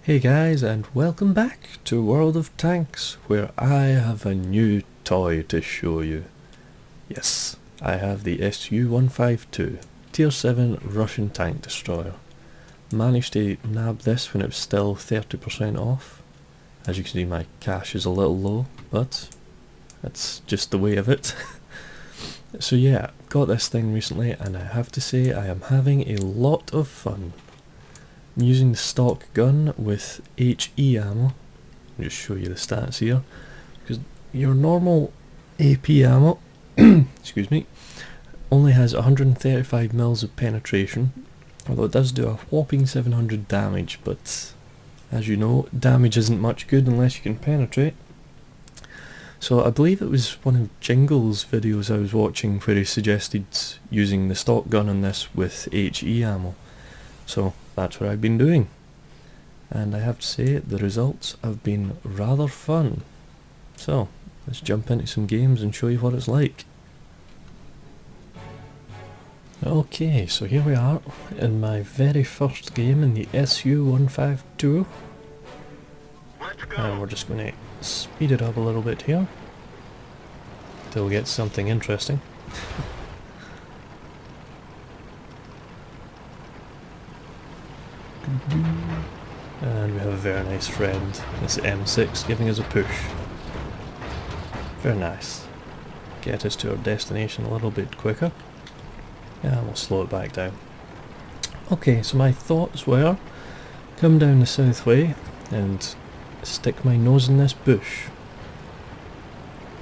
Hey guys, and welcome back to World of Tanks, where I have a new toy to show you. Yes, I have the Su-152, Tier 7 Russian tank destroyer. Managed to nab this when it was still 30% off. As you can see, my cash is a little low, but that's just the way of it. So yeah, got this thing recently, and I have to say I am having a lot of fun. I'm using the stock gun with HE ammo. I'll just show you the stats here, because your normal AP ammo excuse me, only has 135 mils of penetration, although it does do a whopping 700 damage, but as you know, damage isn't much good unless you can penetrate. So I believe it was one of Jingle's videos I was watching where he suggested using the stock gun on this with HE ammo. So that's what I've been doing, and I have to say the results have been rather fun. So let's jump into some games and show you what it's like. Okay, so here we are in my very first game in the Su-152, and we're just going to speed it up a little bit here till we get something interesting. And we have a very nice friend, this M6, giving us a push. Very nice. Get us to our destination a little bit quicker. Yeah, we'll slow it back down. Okay, so my thoughts were, come down the south way and stick my nose in this bush.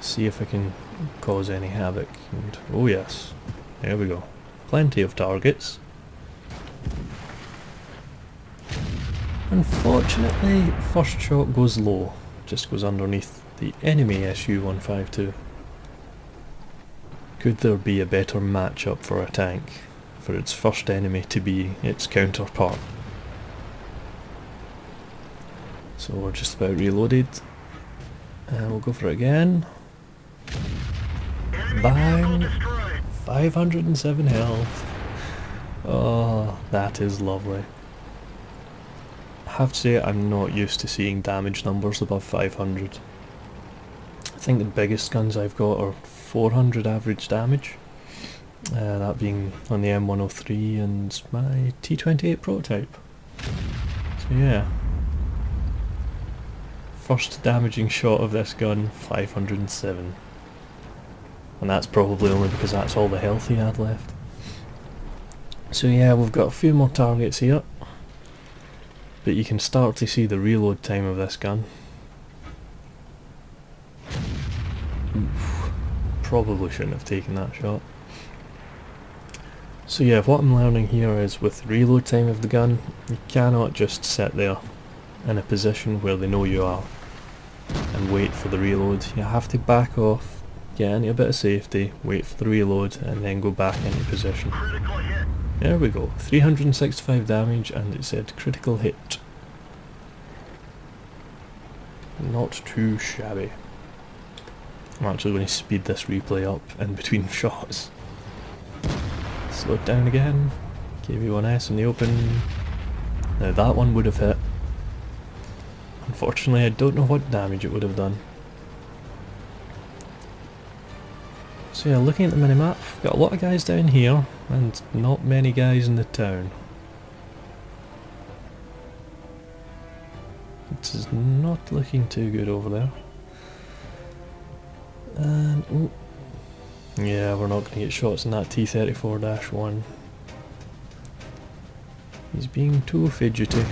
See if I can cause any havoc. And oh yes, there we go. Plenty of targets. Unfortunately, first shot goes low, just goes underneath the enemy Su-152. Could there be a better matchup for a tank, for its first enemy to be its counterpart? So we're just about reloaded, and we'll go for it again. Bang! 507 health. Oh, that is lovely. I have to say I'm not used to seeing damage numbers above 500. I think the biggest guns I've got are 400 average damage, that being on the M103 and my T28 prototype. So yeah, first damaging shot of this gun, 507, and that's probably only because that's all the health he had left. So yeah, we've got a few more targets here, but you can start to see the reload time of this gun. Oof, probably shouldn't have taken that shot. So yeah, what I'm learning here is with the reload time of the gun, you cannot just sit there in a position where they know you are and wait for the reload. You have to back off, get into a bit of safety, wait for the reload, and then go back into position. There we go, 365 damage, and it said critical hit. Not too shabby. I'm actually going to speed this replay up in between shots. Slow it down again. KV-1S in the open. Now that one would have hit. Unfortunately I don't know what damage it would have done. So yeah, looking at the minimap, got a lot of guys down here, and not many guys in the town. It is not looking too good over there. And oh, yeah, we're not going to get shots in that T-34-1. He's being too fidgety.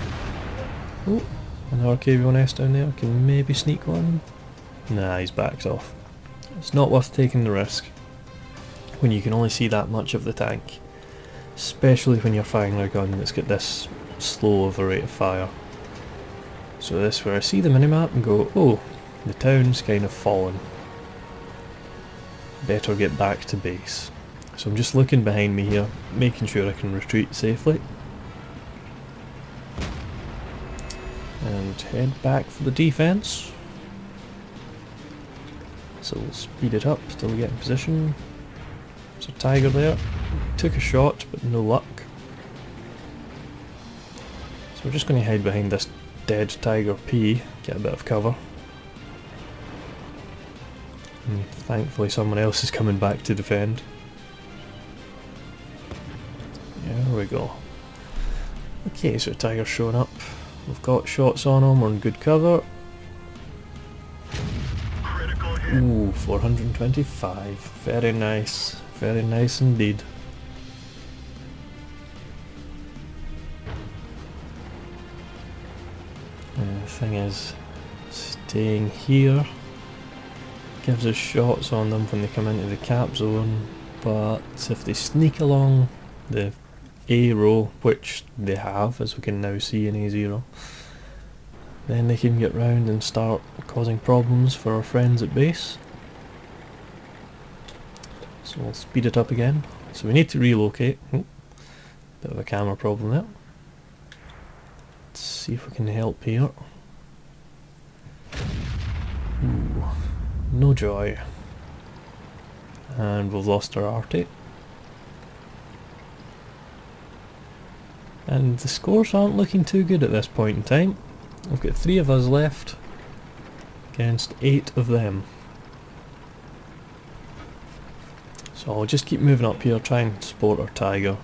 Oh, another KV-1S down there, can maybe sneak one? Nah, he's backed off. It's not worth taking the risk when you can only see that much of the tank, especially when you're firing a gun that's got this slow of a rate of fire. So this where I see the minimap and go, oh, the town's kind of fallen. Better get back to base. So I'm just looking behind me here, making sure I can retreat safely. And head back for the defense. So we'll speed it up till we get in position. There's a Tiger there. Took a shot, but no luck. So we're just going to hide behind this dead Tiger P get a bit of cover. And thankfully someone else is coming back to defend. There we go. Okay, so Tiger's showing up. We've got shots on him, we're in good cover. Ooh, 425. Very nice. Very nice indeed. The thing is, staying here gives us shots on them when they come into the cap zone, but if they sneak along the A row, which they have, as we can now see in A0, then they can get round and start causing problems for our friends at base. So we'll speed it up again. So we need to relocate. Bit of a camera problem there. Let's see if we can help here. Ooh, no joy. And we've lost our arty. And the scores aren't looking too good at this point in time. We've got 3 of us left against 8 of them. So I'll just keep moving up here, try and support our Tiger.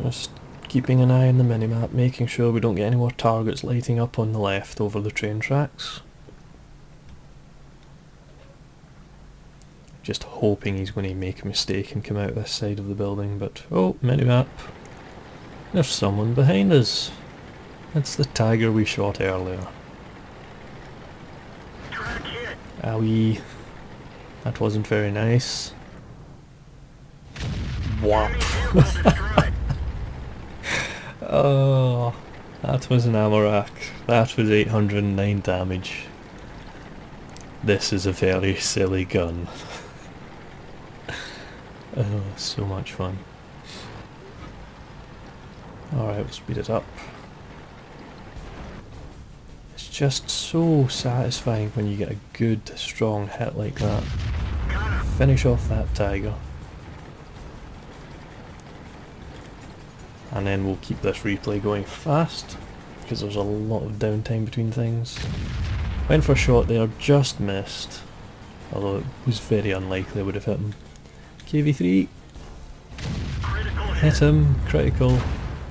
Just keeping an eye on the minimap, making sure we don't get any more targets lighting up on the left over the train tracks. Just hoping he's going to make a mistake and come out this side of the building, but oh, minimap. There's someone behind us. It's the Tiger we shot earlier. Owie. That wasn't very nice. Whap. Oh, that was an Amarak. That was 809 damage. This is a very silly gun. Oh, so much fun. Alright, we'll speed it up. It's just so satisfying when you get a good, strong hit like that. Finish off that Tiger. And then we'll keep this replay going fast, because there's a lot of downtime between things. Went for a shot there, just missed. Although it was very unlikely I would have hit him. KV3. Hit him, critical.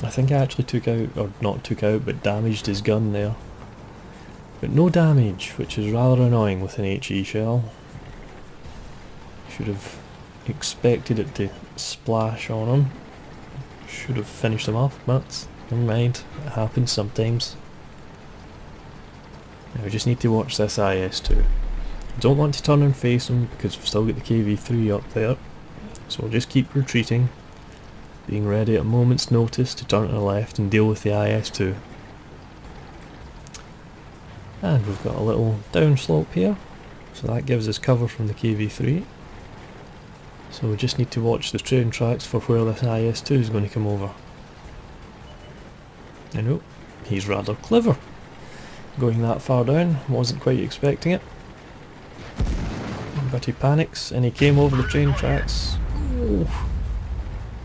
I think I actually took out, or not took out, but damaged his gun there. But no damage, which is rather annoying with an HE shell. Should have expected it to splash on him. Should have finished him off, but never mind, it happens sometimes. Now we just need to watch this IS-2. Don't want to turn and face him because we've still got the KV-3 up there, so we'll just keep retreating, being ready at a moment's notice to turn to the left and deal with the IS-2. And we've got a little downslope here, so that gives us cover from the KV-3. So we just need to watch the train tracks for where this IS-2 is going to come over. And oh, he's rather clever. Going that far down, wasn't quite expecting it. But he panics and he came over the train tracks. Oh,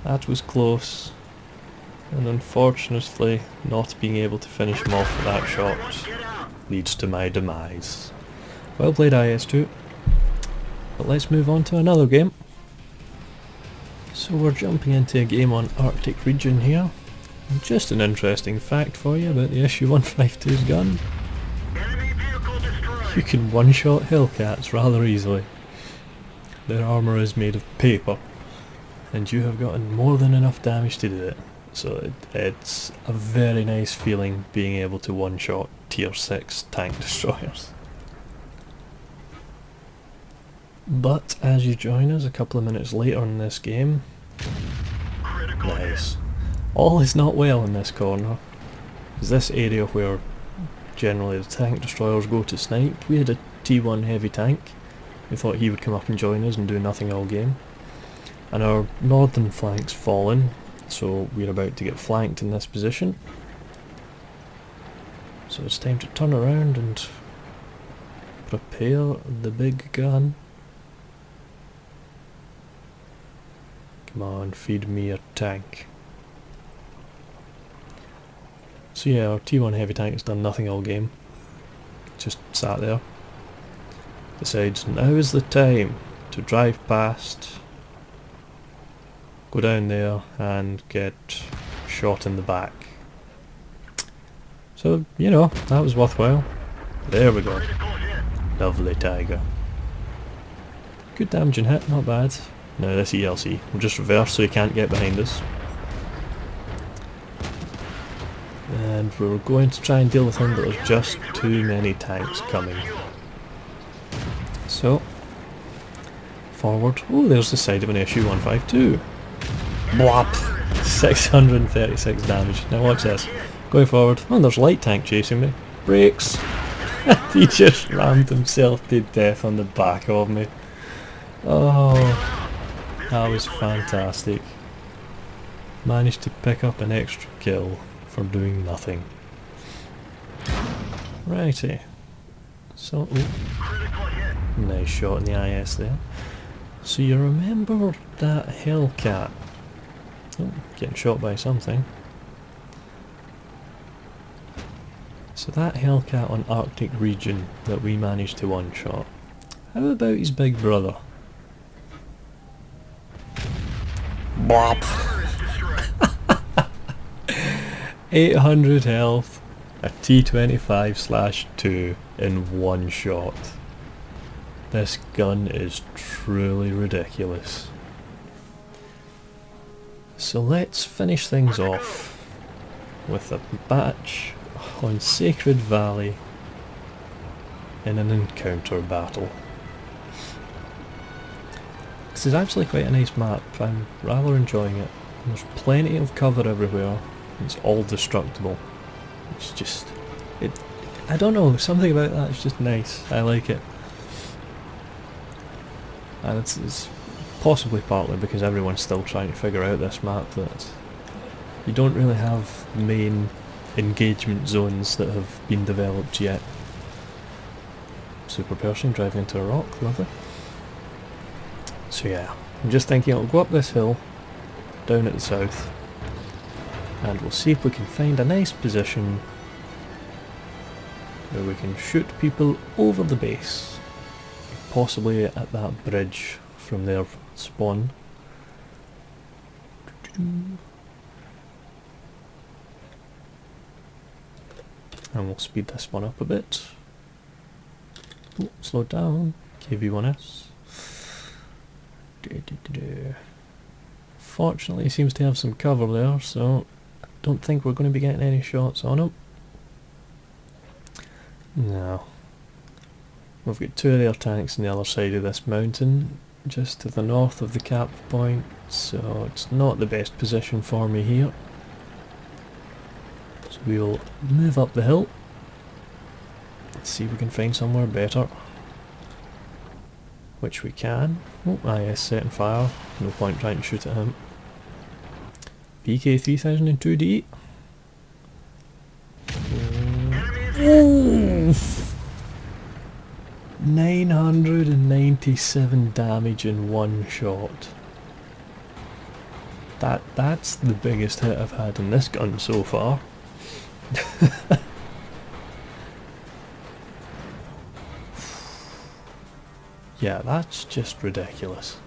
that was close. And unfortunately, not being able to finish him off with that shot leads to my demise. Well played IS-2. But let's move on to another game. So we're jumping into a game on Arctic region here. And just an interesting fact for you about the SU-152's gun. You can one-shot Hellcats rather easily. Their armour is made of paper, and you have gotten more than enough damage to do it. So it's a very nice feeling being able to one-shot tier 6 tank destroyers. But as you join us a couple of minutes later in this game, nice. All is not well in this corner. Is this area where generally the tank destroyers go to snipe. We had a T1 heavy tank. We thought he would come up and join us and do nothing all game. And our northern flank's fallen, so we're about to get flanked in this position. So it's time to turn around and prepare the big gun. Come on, feed me your tank. So yeah, our T1 heavy tank has done nothing all game. Just sat there. Decides now is the time to drive past, go down there and get shot in the back. So, you know, that was worthwhile. There we go. Lovely tiger. Good damaging hit, not bad. Now this ELC, we'll just reverse so he can't get behind us. And we're going to try and deal with him, but there's just too many tanks coming. So, forward. Oh, there's the side of an SU-152. Blop! 636 damage. Now watch this. Going forward. Oh, there's light tank chasing me. Brakes! He just rammed himself to death on the back of me. Oh, that was fantastic. Managed to pick up an extra kill for doing nothing. Righty. So, nice shot in the IS there. So you remember that Hellcat? Oh, getting shot by something. So that Hellcat on Arctic region that we managed to one-shot. How about his big brother? Bop! 800 health, a T25/2 in one shot. This gun is truly ridiculous. So let's finish things off with a batch on Sacred Valley in an encounter battle. This is actually quite a nice map, I'm rather enjoying it. There's plenty of cover everywhere, it's all destructible. It's just, I don't know, something about that is just nice, I like it. And it's possibly partly because everyone's still trying to figure out this map, that you don't really have main engagement zones that have been developed yet. Super Pershing driving into a rock, lovely. So yeah, I'm just thinking I'll go up this hill, down at the south, and we'll see if we can find a nice position where we can shoot people over the base, possibly at that bridge from their spawn. And we'll speed this one up a bit. Oh, slow down. KV-1S. Fortunately, he seems to have some cover there, so I don't think we're going to be getting any shots on him. No. We've got two of their tanks on the other side of this mountain, just to the north of the cap point, so it's not the best position for me here. So we'll move up the hill. Let's see if we can find somewhere better. Which we can. Oh, IS setting fire. No point trying to shoot at him. VK3002D. Oh. 997 damage in one shot. That's the biggest hit I've had in this gun so far. Yeah, that's just ridiculous.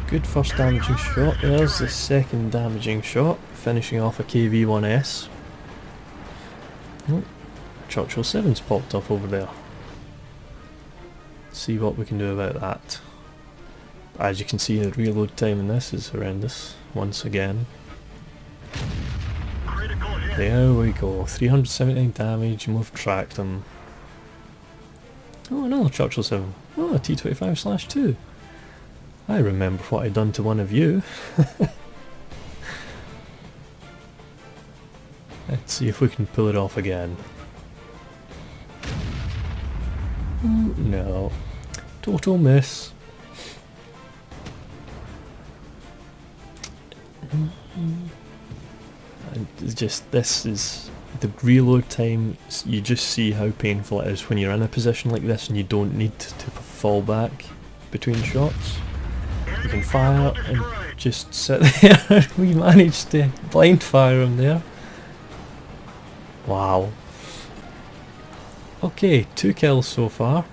Good first damaging shot. There's the second damaging shot, finishing off a KV-1S. Oh, Churchill 7's popped up over there. See what we can do about that. As you can see, the reload time in this is horrendous, once again. There we go, 379 damage, and we've tracked them. Oh, another Churchill 7. Oh, a T25/2. I remember what I'd done to one of you. Let's see if we can pull it off again. No. Total miss. And it's just, this is the reload time. You just see how painful it is when you're in a position like this and you don't need to fall back between shots. You can fire and just sit there. We managed to blind fire him there. Wow. Okay, 2 kills so far.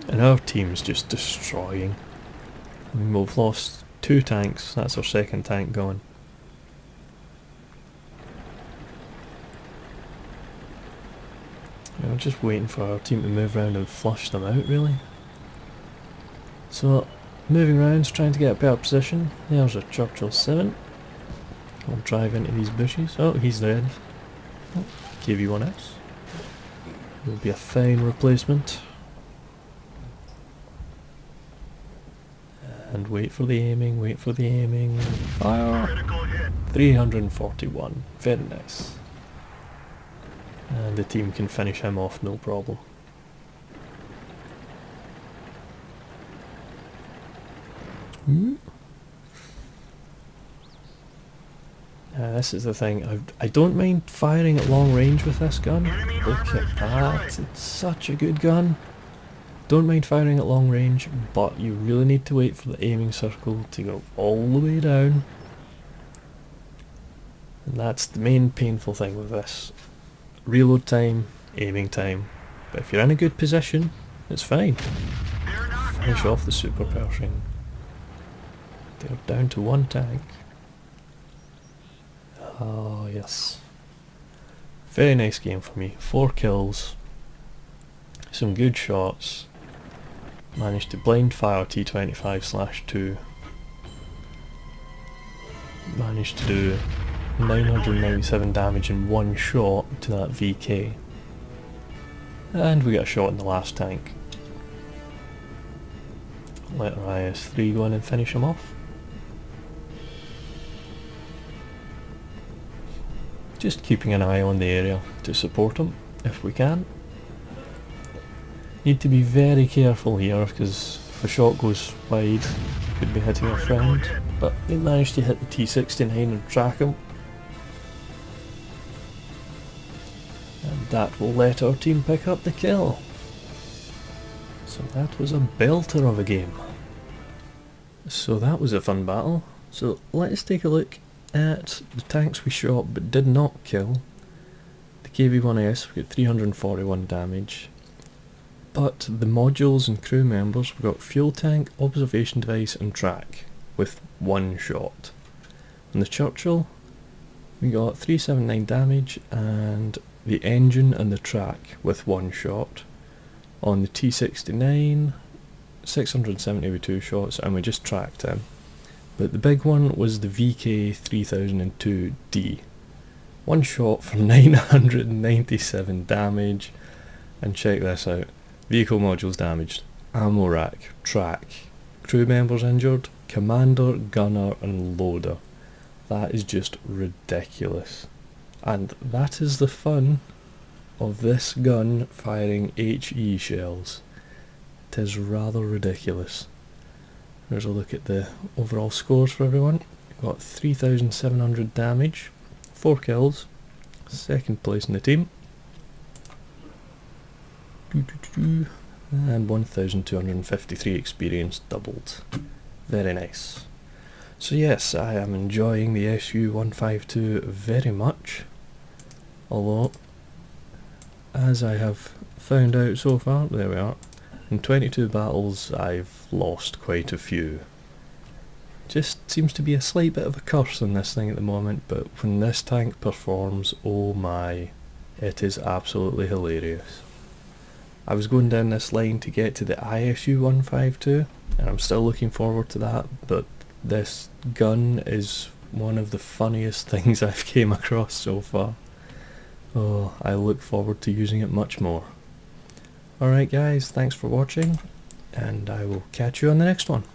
And our team's just destroying. I mean, we've lost 2 tanks, that's our second tank gone. I'm just waiting for our team to move around and flush them out, really. So, moving around, trying to get a better position. There's a Churchill 7. I'll drive into these bushes. Oh, he's dead. Oh, KV-1S. Will be a fine replacement. And wait for the aiming, wait for the aiming. Fire! 341. Very nice. And the team can finish him off, no problem. This is the thing, I don't mind firing at long range with this gun. Look at that, it's such a good gun. Don't mind firing at long range, but you really need to wait for the aiming circle to go all the way down. And that's the main painful thing with this. Reload time, aiming time. But if you're in a good position, it's fine. Finish off the Super Pershing. They're down to 1 tank. Oh yes. Very nice game for me. 4 kills. Some good shots. Managed to blind fire T25/2. Managed to do 997 damage in 1 shot to that VK. And we get a shot in the last tank. Let our IS-3 go in and finish him off. Just keeping an eye on the area to support him if we can. Need to be very careful here because if a shot goes wide, could be hitting a friend. But we managed to hit the T69 and track him. And that will let our team pick up the kill. So that was a belter of a game. So that was a fun battle. So let's take a look at the tanks we shot but did not kill. The KV-1S, we got 341 damage. But the modules and crew members, we got fuel tank, observation device and track with 1 shot. On the Churchill, we got 379 damage and the engine and the track with 1 shot. On the T69, 670 with 2 shots and we just tracked him. But the big one was the VK3002D. 1 shot for 997 damage. And check this out. Vehicle modules damaged, ammo rack, track, crew members injured, commander, gunner and loader. That is just ridiculous. And that is the fun of this gun firing HE shells. It is rather ridiculous. Here's a look at the overall scores for everyone. We've got 3,700 damage, 4 kills, 2nd place in the team. And 1,253 experience doubled. Very nice. So yes, I am enjoying the SU-152 very much. Although, as I have found out so far, there we are, in 22 battles I've lost quite a few. Just seems to be a slight bit of a curse on this thing at the moment, but when this tank performs, oh my, it is absolutely hilarious. I was going down this line to get to the ISU-152 and I'm still looking forward to that, but this gun is one of the funniest things I've came across so far. Oh, I look forward to using it much more. Alright guys, thanks for watching and I will catch you on the next one.